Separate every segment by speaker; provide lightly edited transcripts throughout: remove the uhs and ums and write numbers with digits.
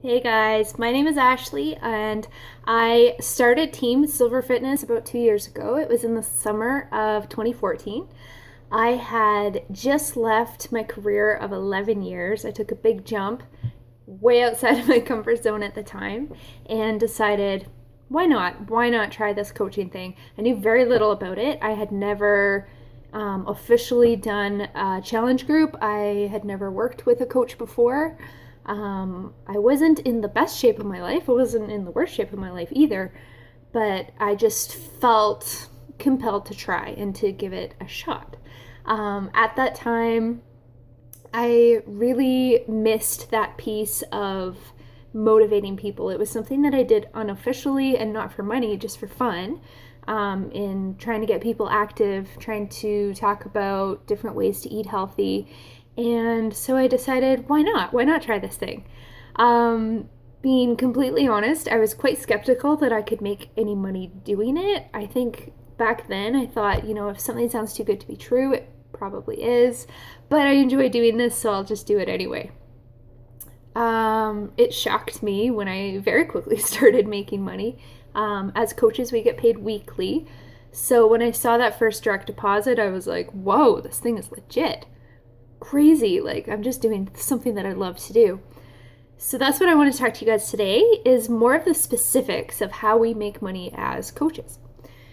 Speaker 1: Hey guys, my name is Ashley and I started Team Silver Fitness about 2 years ago. It was in the summer of 2014. I had just left my career of 11 years. I took a big jump way outside of my comfort zone at the time and decided, why not? Why not try this coaching thing? I knew very little about it. I had never officially done a challenge group. I had never worked with a coach before. I wasn't in the best shape of my life. I wasn't in the worst shape of my life either. But I just felt compelled to try and to give it a shot. At that time, I really missed that piece of motivating people. It was something that I did unofficially and not for money, just for fun, in trying to get people active, trying to talk about different ways to eat healthy. And so I decided, why not? Why not try this thing? Being completely honest, I was quite skeptical that I could make any money doing it. I think back then I thought, if something sounds too good to be true, it probably is. But I enjoy doing this, so I'll just do it anyway. It shocked me when I very quickly started making money. As coaches, we get paid weekly. So when I saw that first direct deposit, I was like, whoa, this thing is legit. Crazy. Like, I'm just doing something that I love to do. So that's what I want to talk to you guys today, is more of the specifics of how we make money as coaches.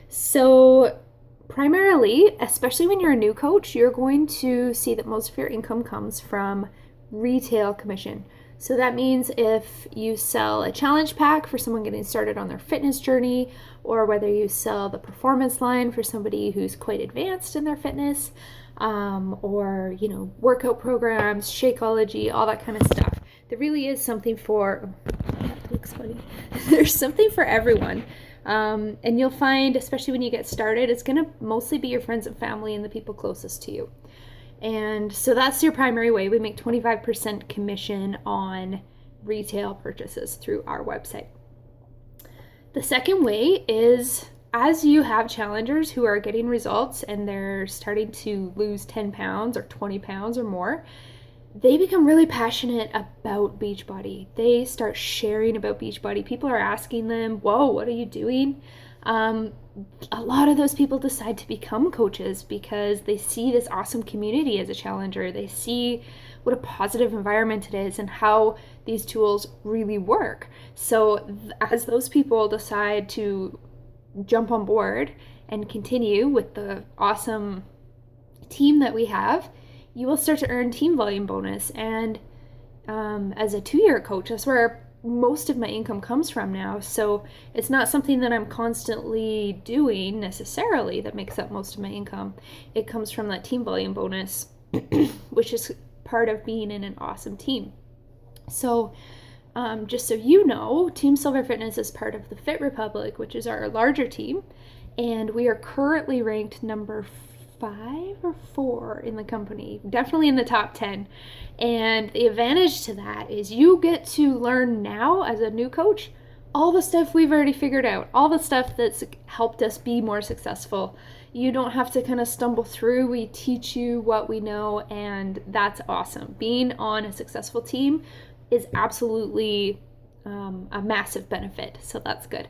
Speaker 1: So primarily, especially when you're a new coach, you're going to see that most of your income comes from retail commission. So that means if you sell a challenge pack for someone getting started on their fitness journey, or whether you sell the performance line for somebody who's quite advanced in their fitness, or workout programs, Shakeology, all that kind of stuff. There really is something for, that looks funny. There's something for everyone. And you'll find, especially when you get started, it's going to mostly be your friends and family and the people closest to you. And so that's your primary way. We make 25% commission on retail purchases through our website. The second way is, as you have challengers who are getting results and they're starting to lose 10 pounds or 20 pounds or more, they become really passionate about Beachbody. They start sharing about Beachbody. People are asking them, whoa, what are you doing? A lot of those people decide to become coaches because they see this awesome community as a challenger. They see what a positive environment it is and how these tools really work. So as those people decide to jump on board and continue with the awesome team that we have, you will start to earn team volume bonus. And as a 2-year coach, that's where most of my income comes from now. So it's not something that I'm constantly doing necessarily that makes up most of my income. It comes from that team volume bonus, which is part of being in an awesome team. So just so you know, Team Silver Fitness is part of the Fit Republic, which is our larger team. And we are currently ranked number 5 or 4 in the company, definitely in the top 10. And the advantage to that is you get to learn now as a new coach all the stuff we've already figured out, all the stuff that's helped us be more successful. You don't have to kind of stumble through. We teach you what we know, and that's awesome. Being on a successful team is absolutely a massive benefit, so that's good.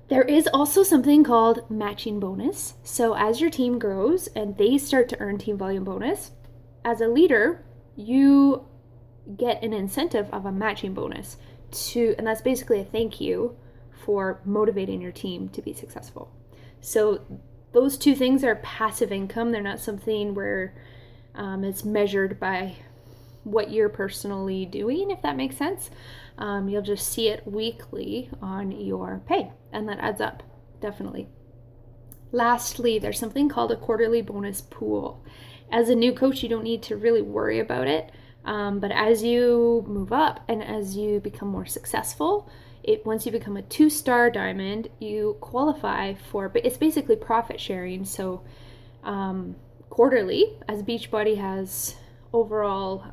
Speaker 1: There is also something called matching bonus. So as your team grows and they start to earn team volume bonus, as a leader, you get an incentive of a matching bonus and that's basically a thank you for motivating your team to be successful. So those two things are passive income. They're not something where it's measured by what you're personally doing, if that makes sense. You'll just see it weekly on your pay, and that adds up, definitely. Lastly, there's something called a quarterly bonus pool. As a new coach, you don't need to really worry about it, but as you move up and as you become more successful, once you become a 2-star diamond, you qualify for, but it's basically profit sharing. So quarterly, as Beachbody has overall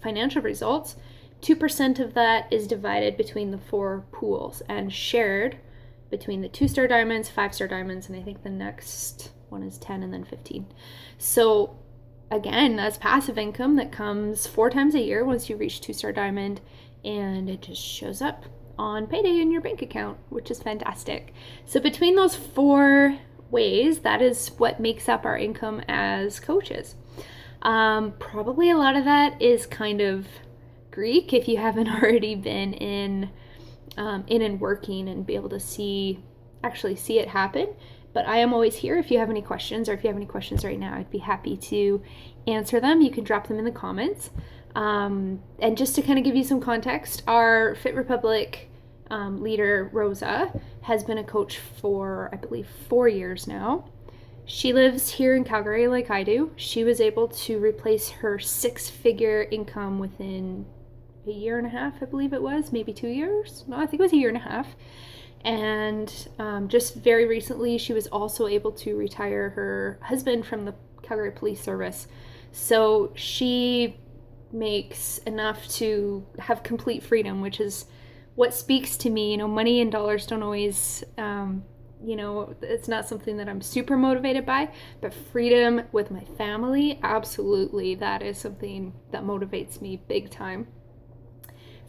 Speaker 1: financial results, 2% of that is divided between the 4 pools and shared between the 2-star diamonds, 5-star diamonds, and I think the next one is 10 and then 15. So again, that's passive income that comes 4 times a year once you reach 2-star diamond, and it just shows up on payday in your bank account, which is fantastic. So between those 4 ways, that is what makes up our income as coaches. Probably a lot of that is kind of Greek if you haven't already been in and working and be able to actually see it happen. But I am always here if you have any questions, or if you have any questions right now, I'd be happy to answer them. You can drop them in the comments. And just to kind of give you some context, our Fit Republic leader, Rosa, has been a coach for, I believe, 4 years now. She lives here in Calgary like I do. She was able to replace her 6-figure income within a year and a half, I believe it was, maybe 2 years. No, I think it was a year and a half. And just very recently, she was also able to retire her husband from the Calgary Police Service. So she makes enough to have complete freedom, which is what speaks to me. Money and dollars don't always, it's not something that I'm super motivated by, but freedom with my family, absolutely, that is something that motivates me big time.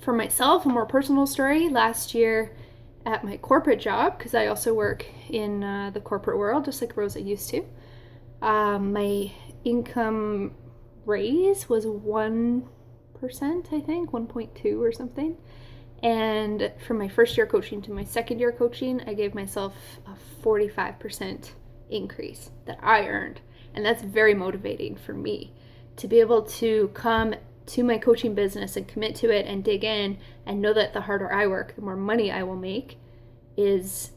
Speaker 1: For myself, a more personal story, last year at my corporate job, because I also work in the corporate world, just like Rosa used to, my income raise was 1%, I think, 1.2 or something. And from my first year coaching to my second year coaching, I gave myself a 45% increase that I earned. And that's very motivating for me to be able to come to my coaching business and commit to it and dig in and know that the harder I work, the more money I will make, is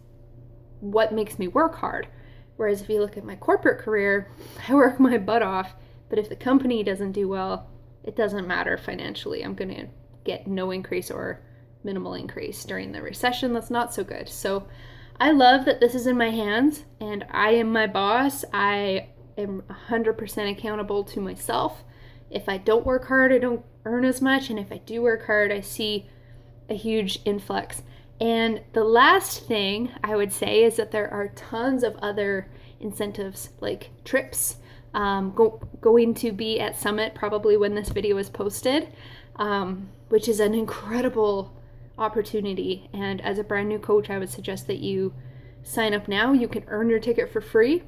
Speaker 1: what makes me work hard. Whereas if you look at my corporate career, I work my butt off, but if the company doesn't do well, it doesn't matter financially. I'm going to get no increase or minimal increase. During the recession, that's not so good. So I love that this is in my hands and I am my boss. I am 100% accountable to myself. If I don't work hard, I don't earn as much. And if I do work hard, I see a huge influx. And the last thing I would say is that there are tons of other incentives, like trips, going to be at Summit probably when this video is posted, which is an incredible opportunity. And as a brand new coach, I would suggest that you sign up now. You can earn your ticket for free.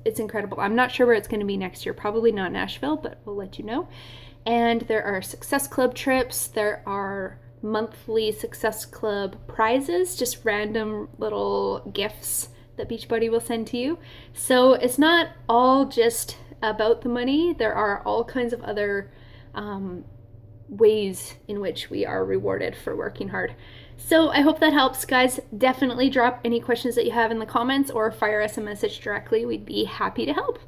Speaker 1: It's incredible. I'm not sure where it's going to be next year. Probably not Nashville, but we'll let you know. And there are Success Club trips. There are monthly Success Club prizes, just random little gifts that Beachbody will send to you. So it's not all just about the money. There are all kinds of other ways in which we are rewarded for working hard. So I hope that helps, guys. Definitely drop any questions that you have in the comments or fire us a message directly. We'd be happy to help.